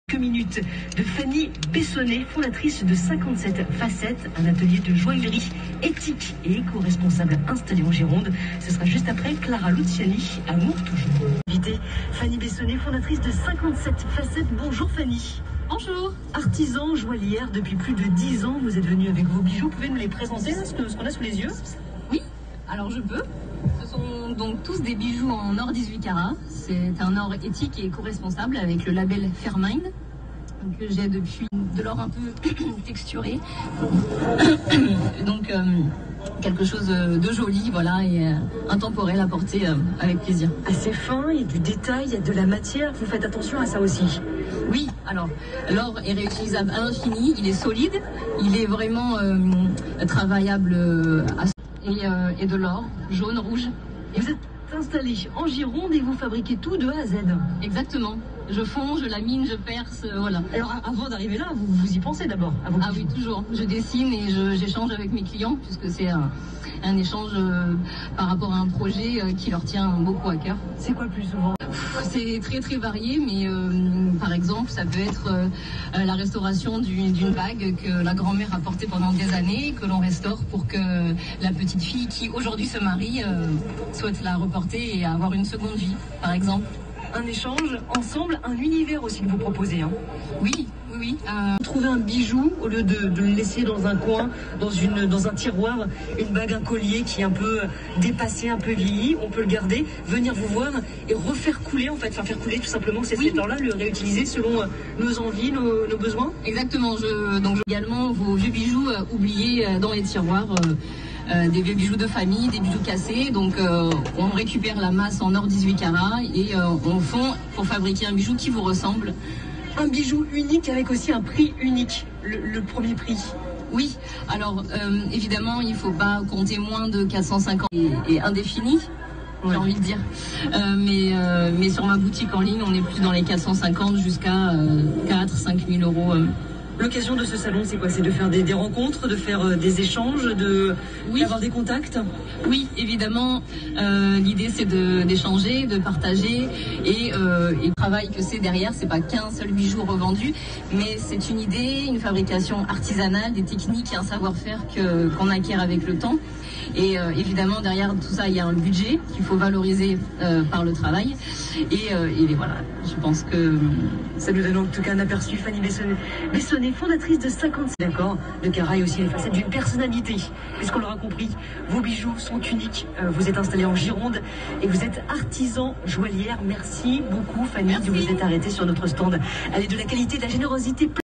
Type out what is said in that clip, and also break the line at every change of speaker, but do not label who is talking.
Quelques minutes de Fanny Bessonnet, fondatrice de 57 Facettes, un atelier de joaillerie éthique et éco-responsable installé en Gironde. Ce sera juste après Clara Luciani, Amour toujours. Invitée Fanny Bessonnet, fondatrice de 57 Facettes. Bonjour Fanny.
Bonjour.
Artisan joaillière depuis plus de 10 ans, vous êtes venue avec vos bijoux. Vous pouvez nous les présenter, ce qu'on a sous les yeux?
Oui, alors je peux. Ce sont donc tous des bijoux en or 18 carats. C'est un or éthique et éco-responsable avec le label Fairmind, que j'ai depuis de l'or un peu texturé. Donc quelque chose de joli, voilà, et intemporel à porter avec plaisir.
Assez fin, il y a du détail, il y a de la matière. Vous faites attention à ça aussi?
Oui, alors l'or est réutilisable à l'infini, il est solide, il est vraiment travaillable et de l'or jaune, rouge.
Et vous êtes installé en Gironde et vous fabriquez tout de A à Z.
Exactement. Je fonds, je lamine, je perce, voilà.
Alors avant d'arriver là, vous y pensez d'abord?
Ah oui, toujours. Je dessine et j'échange avec mes clients puisque c'est un échange par rapport à un projet qui leur tient beaucoup à cœur.
C'est quoi le plus souvent?
C'est très très varié, mais par exemple, ça peut être la restauration d'une bague que la grand-mère a portée pendant des années, que l'on restaure pour que la petite fille qui aujourd'hui se marie souhaite la reporter et avoir une seconde vie, par exemple.
Un échange ensemble, un univers aussi que vous proposez. Hein.
Oui.
Trouver un bijou au lieu de le laisser dans un coin, dans un tiroir, une bague, un collier qui est un peu dépassé, un peu vieilli, on peut le garder, venir vous voir et refaire couler en fait, enfin faire couler tout simplement cet or-là, le réutiliser selon nos envies, nos besoins.
Exactement. Donc également vos vieux bijoux oubliés dans les tiroirs. Des vieux bijoux de famille, des bijoux cassés. Donc on récupère la masse en or 18 carats et on fond pour fabriquer un bijou qui vous ressemble.
Un bijou unique avec aussi un prix unique, le premier prix.
Oui, alors évidemment il ne faut pas compter moins de 450 et indéfini. J'ai envie de dire. Mais sur ma boutique en ligne, on est plus dans les 450 jusqu'à 4-5 000 euros.
L'occasion de ce salon, c'est quoi? C'est de faire des rencontres, de faire des échanges, d'avoir des contacts?
Oui, évidemment. L'idée, c'est d'échanger, de partager. Et le travail que c'est derrière, c'est pas qu'un seul bijou revendu, mais c'est une idée, une fabrication artisanale, des techniques et un savoir-faire qu'on acquiert avec le temps. Et évidemment, derrière tout ça, il y a un budget qu'il faut valoriser par le travail. Et voilà, je pense que
ça nous donne en tout cas un aperçu. Fanny Bessonnet, fondatrice de 57 d'accord, de Caraï aussi les facettes d'une personnalité. Puisqu'on l'aura compris, vos bijoux sont uniques. Vous êtes installé en Gironde et vous êtes artisan joaillière. Merci beaucoup Fanny de vous être arrêtée sur notre stand. Elle est de la qualité, de la générosité.